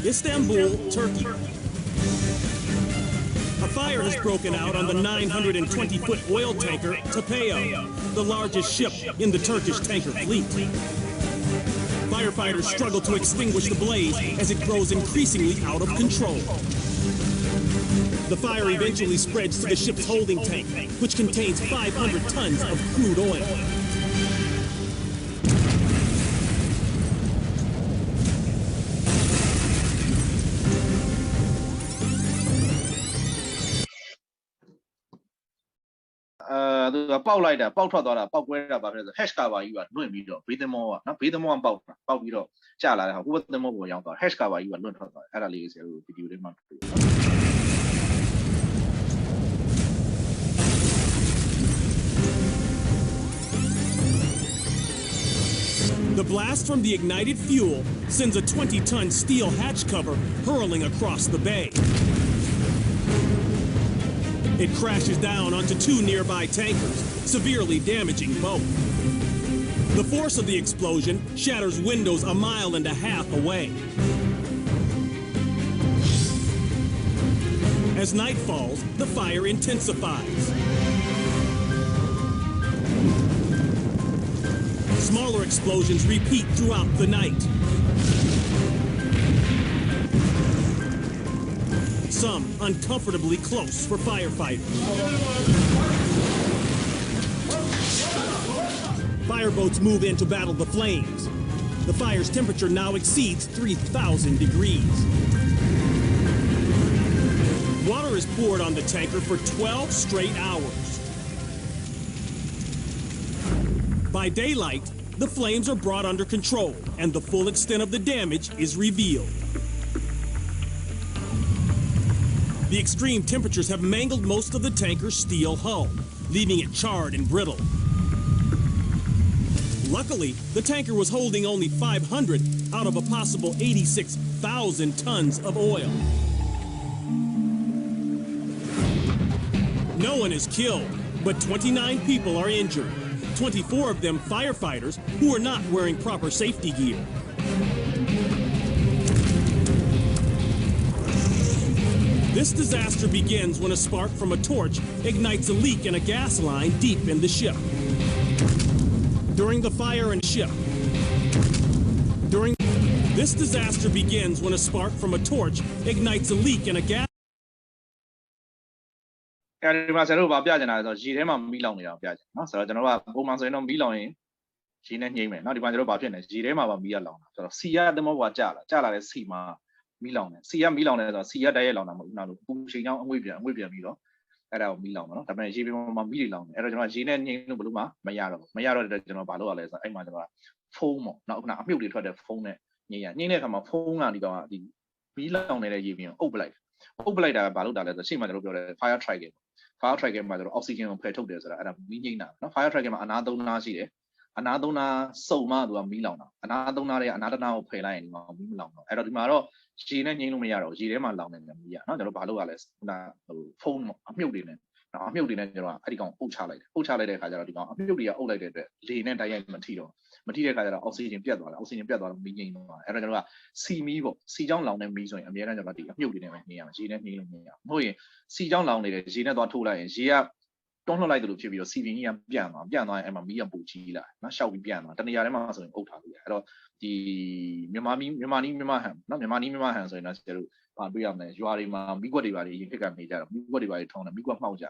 Istanbul, Turkey. A fire has broken out on the 920-foot oil tanker Tapeo, the largest ship in the Turkish tanker fleet. Firefighters struggle to extinguish the blaze as it grows increasingly out of control. The fire eventually spreads to the ship's holding tank, which contains 500 tons of crude oil. The power lighter, power throttle, power query, hash cover, you are doing video, breathe them more, not breathe them more about video, Chala, who was the mobile younger, hash cover, you are doing at a least video. The blast from the ignited fuel sends a 20-ton steel hatch cover hurling across the bay. It crashes down onto two nearby tankers, severely damaging both. The force of the explosion shatters windows a mile and a half away. As night falls, the fire intensifies. Smaller explosions repeat throughout the night. Some uncomfortably close for firefighters. Fireboats move in to battle the flames. The fire's temperature now exceeds 3,000 degrees. Water is poured on the tanker for 12 straight hours. By daylight, the flames are brought under control, and the full extent of the damage is revealed. The extreme temperatures have mangled most of the tanker's steel hull, leaving it charred and brittle. Luckily, the tanker was holding only 500 out of a possible 86,000 tons of oil. No one is killed, but 29 people are injured. 24 of them firefighters who are not wearing proper safety gear. This disaster begins when a spark from a torch ignites a leak in a gas line deep in the ship. This disaster begins when a spark from a torch ignites a leak in a gas. Milan, Sia Milan, Sia Dialon, Pushing away, at our Milan, Milan, Arizona, Gina, Bluma, Mayaro, the General Balo, as I might have foam, not muted for the phone. Nina come a phone and the Milan at a evening, Oblate. Oblate, Baluda, the same matter fire trigger. Fire trigger by the oxygen of petrol desert at a meeting now. Fire trigger, another Nazi. Another Soma to a Milan, another now pay line on Milan. At tomorrow, Gina Nilumiaro, Girema Long and Mia, not the Baluales, phone muting it. Now, muting it, I don't Uchale, Uchale, I mutia, Oled, Lean and Diane Material, Material oxygen Piedra, meaning, Eragua, see me, see John Long and Miso, and Miranda, muting it, Gina Nilumia. Moy, see John Long, Gina Dotula, and Gia. Don't like to give you a CV piano, and a Mia Buchila, not shall be piano, then the Yaramazo in Otalia. The Mimani, not the money in my hands, and I said, you are in my Migodi, you pick up me there, Migodi tone, Migua Mauja,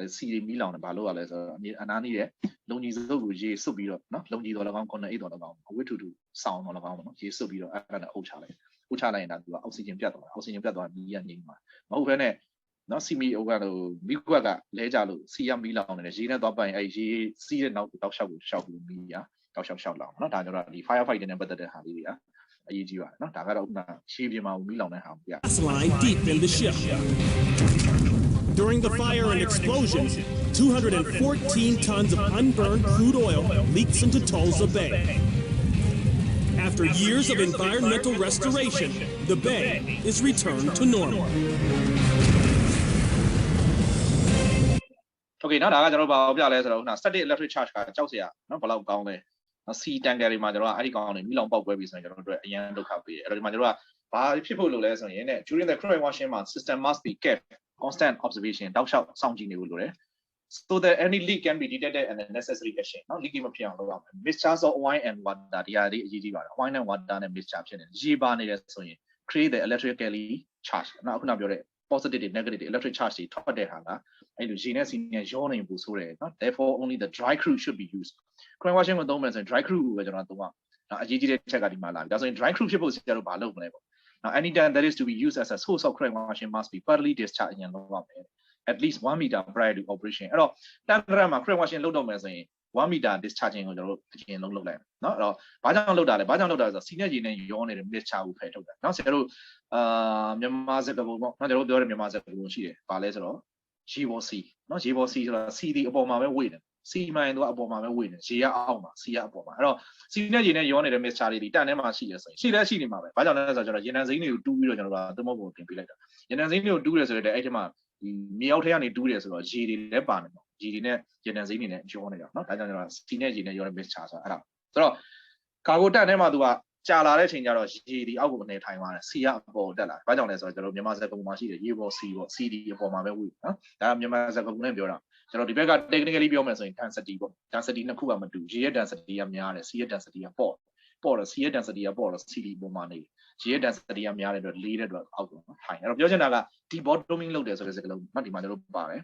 see Milan, Baloa, and Annie, don't use the G Subiro, not Longi or on 8 on the ground, a way to do sound on the ground, G Subiro and Ochale, Uchala and Oxygen Piano, and Yanima. Over not see me over to Miguaga, Lejalo, see Milan, and Gina Doba, AG, see it now without shout me, shout loud. Not the firefighting, but the Halia, AG, not Tagara, Shivima, Milan, and Ham. Line deep in the ship. During the fire and explosions, 214 tons of unburned crude oil leaks into Tulsa Bay. After years of environmental restoration, the bay is returned to normal. Okay, Okay နော်ဒါကကျွန်တော်ဘာပြလဲဆိုတော့ခုန static electric charge ကကြောက်စရာနော်ဘယ်လောက်ကောင်းလဲ C tanker တွေမှာကျွန်တော်အဲ့ဒီကောင်တွေမိလောင်ပေါက်ပွဲပြီးဆိုရင်ကျွန်တော်တို့အရင်ဒုက္ခပေးအဲ့တော့ဒီမှာကျွန်တော်ကဘာဖြစ်ဖို့လို့လဲဆိုရင် during the crude washing မှာ system must be kept constant observation တောက်လျှောက်စောင့်ကြည့်နေဖို့လိုတယ် so that any leak can be detected and the necessary action နော် leak မဖြစ်အောင်လုပ်ရမယ် mixture of wine and water ဒီဟာလေးအရေးကြီးပါတယ် wine and water နဲ့ mixture ဖြစ်နေတယ်ရေပါနေတယ်ဆိုရင် create the electrically charge နော်အခုနပြောတဲ့ positive တွေ negative တွေ electric charge တွေထွက်တဲ့ဟာကအဲ့လိုရေနဲ့စီနဲ့ရောနေဖို့ဆိုတယ်နော် therefore only the dry crude should be used crude washing ကိုသုံးမယ်ဆိုရင် dry crude ကိုပဲကျွန်တော်သုံးရအောင်နော်အရေးကြီးတဲ့ချက်ကဒီမှာလာပြီဒါဆိုရင် dry crude ဖြစ်ဖို့ဆရာတို့ဘာလုပ်မလဲပေါ့Now, anytime that is to be used as a source of crude washing must be thoroughly discharged in at least 1 meter prior to operation. အဲ့တော့တန်တရမှာ crude washing လုပ်တော့မယ်ဆိုရင်1 meter discharging ကိုကျွန်တော်တို့အရင်လုံးလုပ်လိုက်မယ်နော်အဲ့တော့ဘာကြောင့်လုပ်တာလဲဘာကြောင့်လုပ်တာလဲဆိုတော့စီနဲ့ရေနဲ့ရောနေတဲ့ mixture ကိုဖယ်ထုတ်တာနော်ဆရာတို့မြန်မာစကားပုံပေါ့နော်ကျွန်တော်တို့ပြောတဲ့မြန်မာစကားပုံရှိတယ်ဘာလဲဆိုတော့ရေပေါ်စီနော်ရေပေါ်စီဆိုတာစီဒီအပေါ်မှာပဲဝေ့တယ်စီမိုင်းတော့အပေါ်မှာပဲဝေ့နေရေကအောက်မှာစီကအပေါ်မှာအဲ့တော့စီနဲ့ရေနဲ့ရောနေတဲ့ mixture တွေဒီတန်ထဲမှာရှိရဆိုရင်ရှိလဲရှိနေမှာပဲဘာကြောင့်လဲဆိုတော့ကျွန်တော်ရေနံစိမ်းတွေကိုတူးပြီးတော့ကျွန်တော်တို့သမုတ်ပုံတင်ပေးလိုက်တာရေနံစိမ်းတွေကိုတူးတယ်ဆိုတော့အဲ့ဒီမှာဒီမြေအောက်ထဲကနေတူးတယ်ဆိုတော့ရေတွေလည်းပါနေပေါ့ရေတွေနဲ့ရေနံစိမ်းတွေနဲ့ရောနေတာเนาะဒါကြောင့်ကျွန်တော်စီနဲ့ရေနဲ့ရောတဲ့ mixture ဆိုတာအဲ့ဒါဆိုတော့ကာဂိုတက်ထဲမှာသူကကြာလာတဲ့အချိန်ကျတော့ရေဒီအောက်ကိုအနေထိုင်သွားတယ်စီကအပေါ်တက်လာဘာကြောင့်လဲဆိုတော့ကျွန်တော်မြန်မာစကားပုံမှာရှိတယ်ရေပေါ်စီပေါ့ CD အပေါ်မှာပဲဝေ့နော်ဒါကမြန်မာစကားပုံနဲ့ပြောတာကျွန်တော်ဒီဘက်က technically ပြောမယ်ဆိုရင် density ပေါ့ density နှစ်ခုကမတူရေရဲ့ density ကများတယ် C ရဲ့ density ကပေါ့တော့ C ရဲ့ density ကပေါ့တော့ CD ပုံမှာနေရေရဲ့ density ကများတဲ့အတွက်လေးတဲ့အတွက်အောက်ကိုထိုင်အဲ့တော့ပြောချင်တာက debottoming လုပ်တယ်ဆိုတဲ့စကားလုံးမှတ်ဒီမှာကျွန်တော်ပါတယ်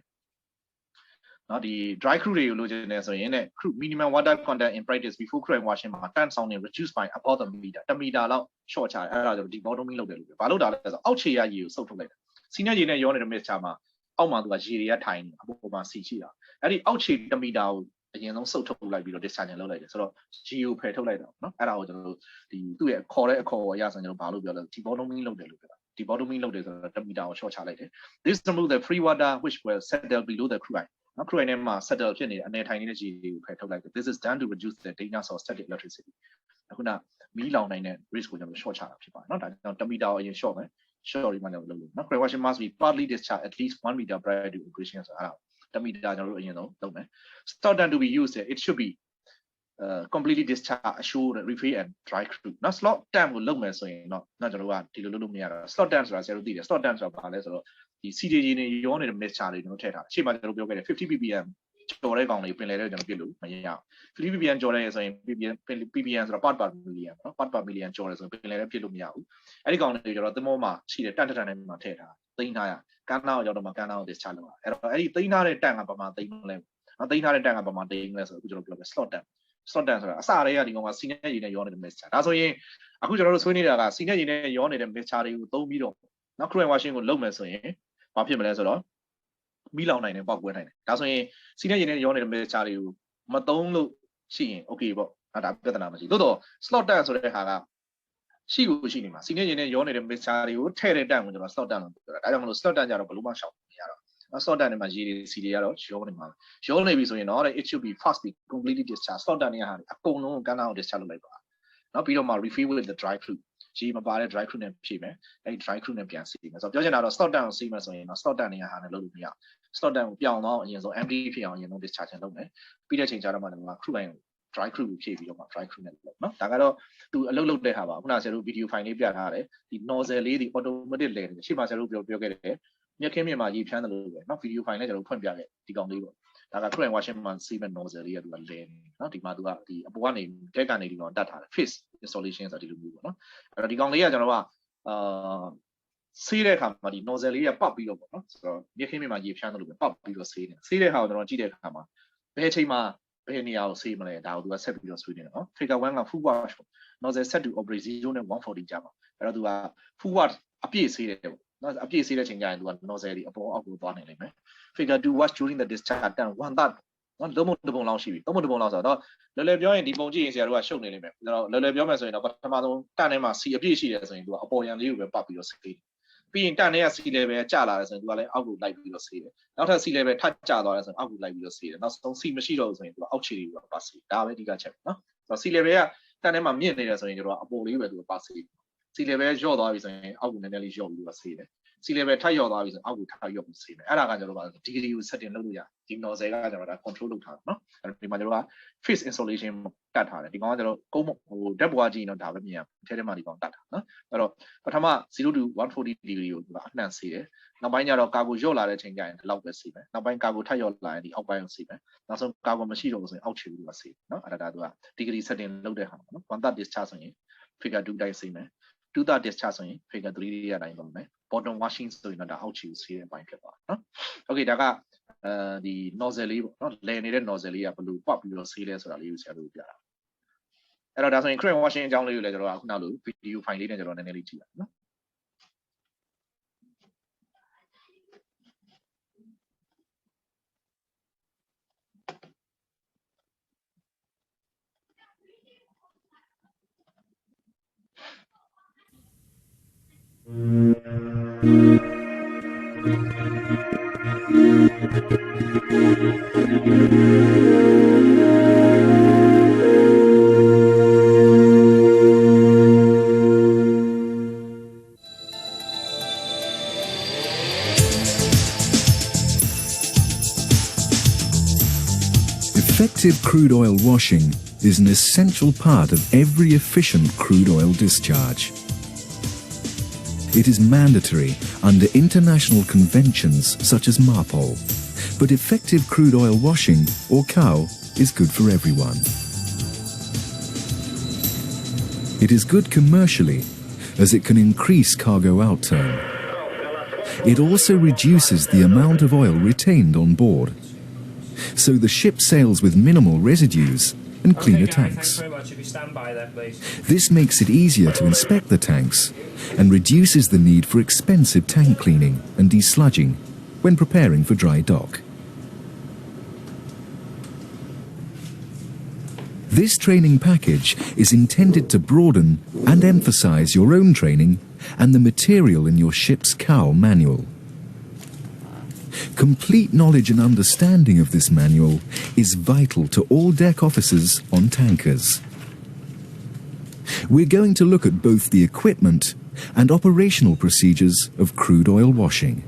နော်ဒီ dry crude တွေကိုလိုချင်တယ်ဆိုရင် crude minimum water content in practice before crude washing မှာ tan sound နဲ့ reduce by about a meter 1 meter လောက် short ချတယ်အဲ့ဒါကျွန်တော် debottoming လုပ်တယ်လို့ပြောဘာလို့တာလဲဆိုတော့အောက်ခြေရရေကိုစုပ်ထုတ်လိုက်တာစီနဲ့ရေနဲ့ရောနေတဲ့ mixture မှာအောက်မှာသူကရေတွေကထိုင်နေအပေါ်မှာစီရှိတာအဲ့ဒီအောက်ခြေ1 meter ကိုအရင်ဆုံးစုပ်ထုတ်လိုက်ပြီးတော့ discharge လုပ်လိုက်တယ်ဆိုတော့ရေကိုဖယ်ထုတ်လိုက်တာနော်အဲ့ဒါကိုကျွန်တော်တို့ဒီသူ့ရဲ့ခေါ်တဲ့အခေါ်အရဆိုကျွန်တော်ဘာလို့ပြောလဲ debottoming လုပ်တယ်လို့ပြောတာ debottoming လုပ်တယ်ဆိုတော့1 meter ကို short ချလိုက်တယ် this remove the free water which will settle below the crudeနော် crude နဲ့မှာ settle ဖြစ်နေတယ်အနေထိုင်နေတဲ့ရေတွေကိုဖယ်ထုတ်လိုက်တယ် this is done to reduce the danger of static electricity အခုနမီးလောင်နိုင်တဲ့ risk ကိုကျွန်တော် short ချတာဖြစ်ပါတယ်နော်ဒါကြောင့်1 meter ကိုအရင် short မယ် short ဒီမှာကျွန်တော်လုပ်လို့နော် crude washing must be partly discharged at least 1 meter prior to operation ဆိုတော့1 meter ကျွန်တော်တို့အရင်ဆုံးလုပ်မယ် start done to be used it should be completely discharge assured refill and dry crude နော် slot time ကိုလုပ်မယ်ဆိုရင်တော့ကျွန်တော်တို့ကဒီလိုလုပ်လို့မရတော့ slot time ဆိုတာဆရာတို့သိတယ် slot time ဆိုတာဘာလဲဆိုတော့ဒီ CJG နဲ့ရောနေတဲ့ mixture တွေကျွန်တော်ထည့်ထားတယ်ရှေ့မှာကျွန်တော်ပြောခဲ့တယ်50 ppm ကျော်တဲ့ကောင်တွေပင်လယ်တဲ့ကျွန်တော်ပြစ်လို့မရအောင်50 ppm ကျော်တဲ့ဆိုရင် ppm ဆိုတာ part per million နော် part per million ကျော်တယ်ဆိုရင်ပင်လယ်တဲ့ပြစ်လို့မရဘူးအဲ့ဒီကောင်တွေကျွန်တော်သမောမှာရှိတယ်တန်နဲ့မှာထည့်ထားသိမ်းထားရကန်းနာကိုရောက်တော့မှကန်းနာကို discharge လုပ်ရအဲ့တော့အဲ့ဒီသိမ်းထားတဲ့တန်ကဘာမှသိမ်းမလဲနော်သိမ်းထားတဲ့တန်ကဘာမှသိမ်းမလဲဆိုတော့အခုကျွန်တော်ပြောပြ slot time slot time ဆိုတာအစတွေကဒီကောင်ကစီနဲ့ရေနဲ့ရောနေတဲ့ mixture ဒါဆိုရင်အခုကျွန်တော်တို့ဆွေးနေတာကစီနဲ့ရေနဲ့ရောနေတဲ့ mixture တွေကိုသုံးပြီးတော့နော် crude washing ကိုလုပ်မယ်ဆိုရင်ဘာဖြစ်မလဲဆိုတော့မီးလောင်နိုင်တယ်ပေါက်ကွဲနိုင်တယ်ဒါဆိုရင်စီနဲ့ရေနဲ့ရောနေတဲ့ mixture တွေကိုမသုံးလို့ရှိရင် okay ပေါ့ဒါပြဿနာမရှိသို့တော့ slot time ဆိုတဲ့ဟာကရှိကိုရှိနေမှာစီနဲ့ရေနဲ့ရောနေတဲ့ mixture တွေကိုထည့်တဲ့တန်ကိုကျွန်တော် slot time လို့ပြောတာဒါကြောင့်မလို့ slot time ကြတော့ဘယ်လိုမှရှောင်မရတော့slot time တွေမှာရေတွေစီတွေကတော့ရောနေမှာရောနေပြီဆိုရင်တော့ it should be fast be completely discharge slot time တွေကဟာအကုန်လုံးကန်းအောင် discharge လုပ်လိုက်ပါနော်ပြီးတော့မှ refill with the dry crude ရေမပါတဲ့ dry crude နဲ့ဖြည့်မယ်အဲ့ dry crude နဲ့ပြန်စီမယ်ဆိုတော့ပြောချင်တာတော့ slot time ကိုစီးမယ်ဆိုရင်တော့ slot time တွေကဟာနဲ့လုပ်လို့မရ slot time ကိုပြောင်းတော့အရင်ဆုံး empty ဖြစ်အောင်အရင်ဆုံး discharge လုပ်မယ်ပြီးတဲ့ချိန်ကျတော့မှကျွန်တော်က crude line ကို dry crude ကိုဖြည့်ပြီးတော့မှ dry crude နဲ့လုပ်နော်ဒါကတော့သူအလုပ်လုပ်တဲ့ဟာပါခုနဆရာတို့ video file လေးပြထားတယ်ဒီ nozzle လေးဒီ automatic လဲတယ်ရှေ့မှာဆရာတို့ပြောခဲ့တယ်မြက်ခင်းမြင်မှာရေဖြန်းတယ်လို့ပဲနော် video file နဲ့ကျွန်တော်ဖွင့်ပြခဲ့ဒီကောင်လေးပေါ့ဒါက crude washing မှာစီးမဲ့ nozzle လေးကသူကလဲနော်ဒီမှာသူကဒီအပေါ်ကနေကဲကနေဒီကောင်တတ်ထားတယ် face installation ဆိုတာဒီလိုမျိုးပေါ့နော်အဲ့တော့ဒီကောင်လေးကကျွန်တော်ကဆေးတဲ့အခါမှာဒီ nozzle လေးကပောက်ပြီးတော့ပေါ့နော်ဆိုတော့မြက်ခင်းမြင်မှာရေဖြန်းတယ်လို့ပဲပောက်ပြီးတော့ဆေးတယ်ဆေးတဲ့အခါကိုကျွန်တော်ကြည့်တဲ့အခါမှာဘယ်အချိန်မှာဘယ်နေရာကိုဆေးမလဲဒါကိုသူကဆက်ပြီးတော့ဆွေးနေတယ်နော် figure 1က full wash nozzle set to operate 0 နဲ့ 140 ကြာမှာအဲ့တော့သူက full wash အပြည့်ဆေးတယ်ပေါ့နော်အပြည့်ဆေးတဲ့ချိန်ကျရင်သူက nozzle ဒီအပေါ်အောက်ကိုသွားနိုင်လိမ့်မယ် figure 2 wash during the discharge time 1/3နော်သုံးပုံလောက်ရှိပြီသုံးပုံလောက်ဆိုတော့လွယ်လွယ်ပြောရင်ဒီပုံကြည့်ရင်ဆရာတို့ကရှုပ်နေလိမ့်မယ်ကျွန်တော်လွယ်လွယ်ပြောမယ်ဆိုရင်တော့ပထမဆုံးတန်ထဲမှာ C အပြည့်ရှိတယ်ဆိုရင်သူကအပေါ်ရန်လေးကိုပဲပတ်ပြီးတော့ဆေးတယ်ပြီးရင်တန်ထဲက C level ကျလာတယ်ဆိုရင်သူကလည်းအောက်ကိုလိုက်ပြီးတော့ဆေးတယ်နောက်ထပ် C level ထပ်ကျသွားတယ်ဆိုရင်အောက်ကိုလိုက်ပြီးတော့ဆေးတယ်နောက်ဆုံး C မရှိတော့ဘူးဆိုရင်သူကအောက်ခြေတွေကိုပါဆေးဒါပဲအဓိကချက်နော်ဆိုတော့ C level ကတန်ထဲမှာမြင့်နေတယ်ဆိုရင်ကျွန်တော်ကအပေါ်လေးပဲသူကပါဆေးC level လျော့သွားပြီဆိုရင်အောက်ကိုနည်းနည်းလေးလျော့ပြီးတော့ဆေးတယ် sea level 太ရောက်သွားပြီဆိုအောက်ကိုထားရောက်ပြီးစေးမယ်အဲ့ဒါကကျွန်တော်တို့က degree ကို setting လုပ်လို့ရဒီ nozzle ကကျွန်တော်ဒါ control လုပ်ထားတယ်နော်အဲ့ဒီမှာကျွန်တော်က face installation ကတ်ထားတယ်ဒီကောင်ကကျွန်တော်ကုန်းဟို depth ဘွားကြည့်ရင်တော့ဒါပဲမြင်ရထဲထဲမှာဒီကောင်တတ်တာနော်အဲ့တော့ပထမ0 to 140 degree ကိုသူကအနှံ့စေးတယ်နောက်ပိုင်းကျတော့ကာကိုရော့လာတဲ့ချိန်ကျရင်ဒီလောက်ပဲစေးမယ်နောက်ပိုင်းကာကိုထပ်ရော့လာရင်ဒီအောက်ပိုင်းကိုစေးမယ်နောက်ဆုံးကာကိုမရှိတော့ဘူးဆိုရင်အောက်ခြေကိုစေးနော်အဲ့ဒါသူက degree setting လုပ်တဲ့ဟာနော် one third discharge ဆိုရင် figure 2 တိုင်းစေးမယ်2 third discharge ဆိုရင် figure 3 ရတိုင်းပါမယ် bottom washing ဆိုရင်တော့ဒါအောက်ခြေကိုစေးတဲ့အပိုင်းဖြစ်သွားနော် okay ဒါကဒီ nozzle လေးပေါ့နော်လည်နေတဲ့ nozzle လေးကဘယ်လိုပတ်ပြီးတော့စေးလဲဆိုတာလေးကိုဆရာတို့ပြတာအဲ့တော့ဒါဆိုရင် crane washing အကြောင်းလေးကိုလည်းကျွန်တော်ကခုနလို video file လေးနဲ့ကျွန်တော်နည်းနည်းလေးကြည့်ရအောင်နော် Effective crude oil washing is an essential part of every efficient crude oil discharge. It is mandatory under international conventions such as MARPOL, but effective crude oil washing, or COW, is good for everyone. It is good commercially, as it can increase cargo outturn. It also reduces the amount of oil retained on board, so the ship sails with minimal residues and cleaner tanks. This makes it easier to inspect the tanks and reduces the need for expensive tank cleaning and desludging when preparing for dry dock. This training package is intended to broaden and emphasize your own training and the material in your ship's COW manual. Complete knowledge and understanding of this manual is vital to all deck officers on tankers. We're going to look at both the equipment and operational procedures of crude oil washing.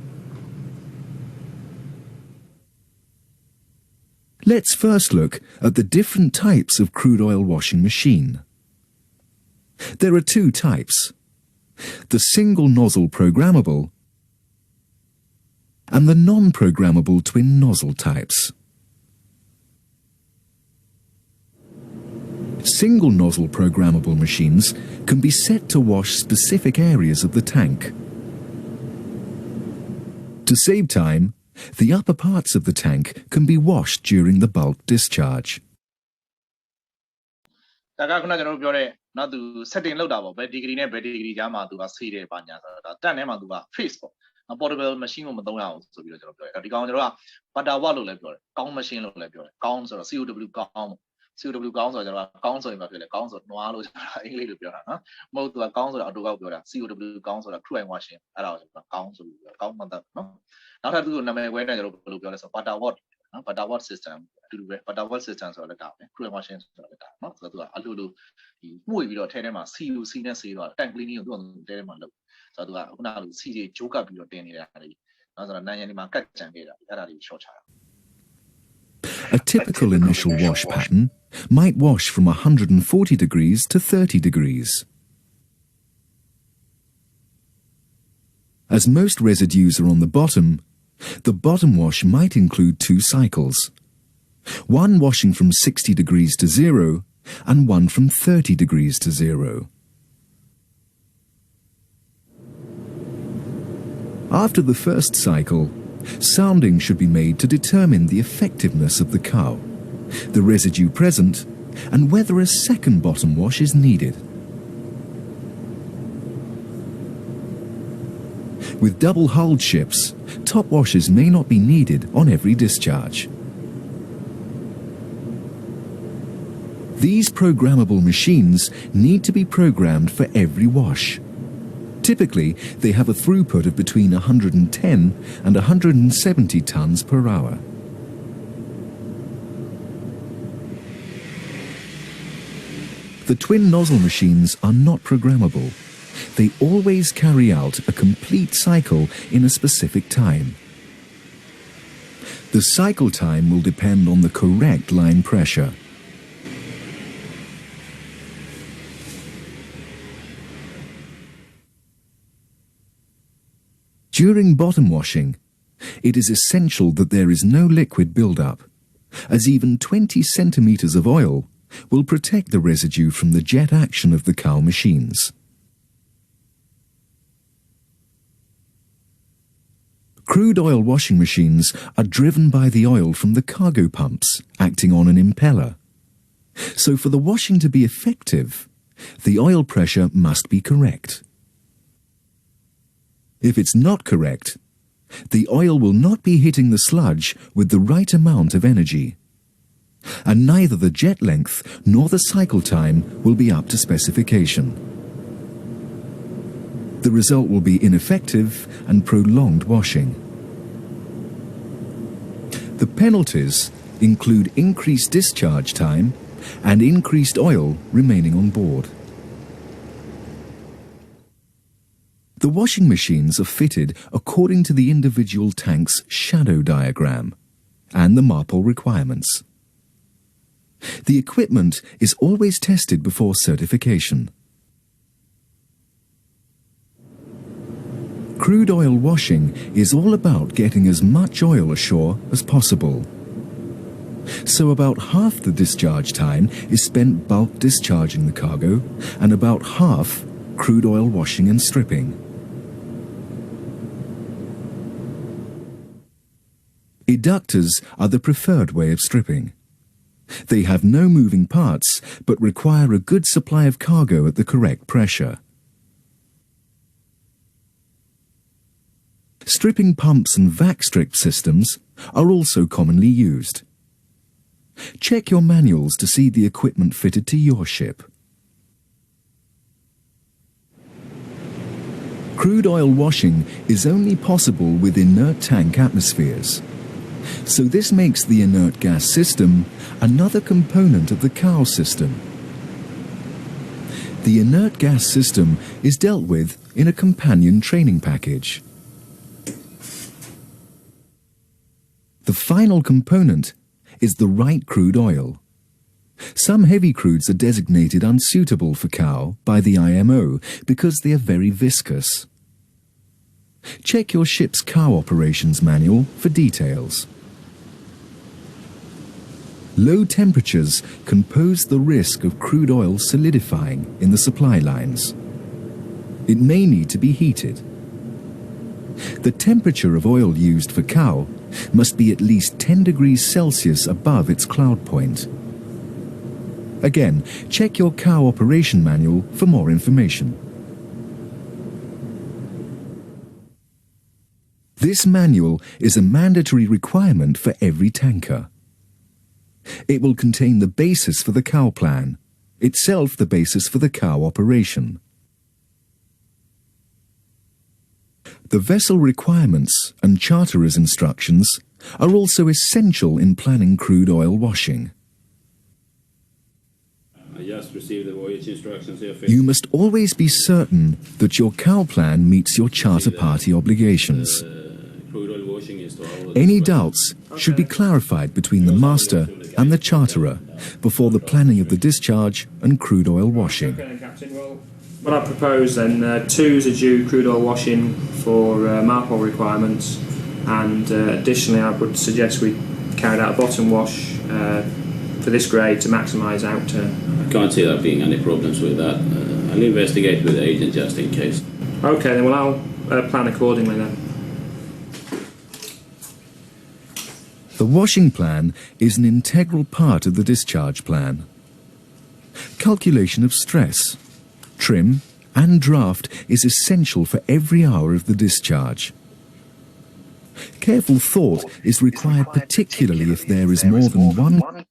Let's first look at the different types of crude oil washing machine. There are two types: the single nozzle programmable and the non-programmable twin nozzle types. Single nozzle programmable machines can be set to wash specific areas of the tank. To save time, the upper parts of the tank can be washed during the bulk discharge. ဒါကခုနကျွန်တော်တို့ပြောတဲ့နောက်သူ setting လုပ်တာပေါ့ဘယ် degree နဲ့ဘယ် degree ကြားမှာသူကဆေးတယ်ပါညာဆိုတော့ဒါတက်ထဲမှာသူက face ပေါ့ portable machine ကိုမသုံးရအောင်ဆိုပြီးတော့ကျွန်တော်ပြောတယ်ဒီကောင်ကျွန်တော်က butter watt လို့လည်းပြောတယ်ကောင်း machine လို့လည်းပြောတယ်ကောင်းဆိုတော့ COW ကောင်း COW ကောင်းဆိုတော့ကျွန်တော်ကကောင်းဆိုရင်ဘာဖြစ်လဲကောင်းဆိုတော့နွားလို့ကျွန်တော်အင်္ဂလိပ်လိုပြောတာနော်မဟုတ်သူကကောင်းဆိုတော့အတူကောက်ပြောတာ COW ကောင်းဆိုတော့ crude oil washing အဲ့ဒါကိုကျွန်တော်ကောင်းဆိုပြီးပြောကောင်းမှတ်တယ်နော်နောက်ထပ်သူ့ကိုနာမည်ခွဲနဲ့ကျွန်တော်ဘယ်လိုပြောလဲဆိုတော့ butter watt နော် butter watt system အတူတူပဲ butter watt system ဆိုတော့လည်းတာပဲ crude oil washing ဆိုတော့လည်းတာနော်ဆိုတော့သူကအလိုလိုဒီမှုပြီးတော့ထဲထဲမှာ COC နဲ့ဆေးတော့ tank cleaning ကိုသူကထဲထဲမှာလုပ်ဆိုတော့သူကခုနကလို C တွေဂျိုးကပ်ပြီးတော့တင်နေတာလေနော်ဆိုတော့နန်းရည်ဒီမှာကတ်ကြံခဲ့တာအဲ့ဒါလေး short ချတာ A typical initial wash pattern might wash from 140 degrees to 30 degrees. As most residues are on the bottom wash might include two cycles, one washing from 60 degrees to 0 and one from 30 degrees to 0. After the first cycle, sounding should be made to determine the effectiveness of the cow, the residue present, and whether a second bottom wash is needed. With double-hulled ships, top washes may not be needed on every discharge. These programmable machines need to be programmed for every wash. Typically, they have a throughput of between 110 and 170 tons per hour. The twin nozzle machines are not programmable, They always carry out a complete cycle in a specific time. The cycle time will depend on the correct line pressure. During bottom washing, it is essential that there is no liquid buildup, as even 20 centimeters of oil will protect the residue from the jet action of the cowl machines. Crude oil washing machines are driven by the oil from the cargo pumps acting on an impeller. So for the washing to be effective, the oil pressure must be correct. If it's not correct, the oil will not be hitting the sludge with the right amount of energy, and neither the jet length nor the cycle time will be up to specification. The result will be ineffective and prolonged washing. The penalties include increased discharge time and increased oil remaining on board. The washing machines are fitted according to the individual tank's shadow diagram and the MARPOL requirements. The equipment is always tested before certification. Crude oil washing is all about getting as much oil ashore as possible. So about half the discharge time is spent bulk discharging the cargo and about half crude oil washing and stripping. Eductors are the preferred way of stripping. They have no moving parts but require a good supply of cargo at the correct pressure. Stripping pumps and vac strip systems are also commonly used. Check your manuals to see the equipment fitted to your ship. Crude oil washing is only possible with inert tank atmospheres. So this makes the inert gas system another component of the cowl system. The inert gas system is dealt with in a companion training package. The final component is the right crude oil. Some heavy crudes are designated unsuitable for cowl by the IMO because they are very viscous. Check your ship's cowl operations manual for details. Low temperatures can pose the risk of crude oil solidifying in the supply lines. It may need to be heated. The temperature of oil used for cowl must be at least 10 degrees Celsius above its cloud point. Again, check your cowl operation manual for more information. This manual is a mandatory requirement for every tanker. It will contain the basis for the cowl plan, itself the basis for the cowl operation. The vessel requirements and charterer's instructions are also essential in planning crude oil washing. I just received the voyage instructions here. You must always be certain that your cowl plan meets your charter party obligations. Any doubts should be clarified between the master and the charterer before the planning of the discharge and crude oil washing. Okay, Captain. Well, what I propose then, 2s are due crude oil washing for MARPOL requirements, and additionally I would suggest we carried out a bottom wash for this grade to maximise outturn. I can't see there being any problems with that. I'll investigate with the agent just in case. Okay, then, well, I'll plan accordingly then. The washing plan is an integral part of the discharge plan. Calculation of stress, trim and draft is essential for every hour of the discharge. Careful thought is required, particularly if there is more than one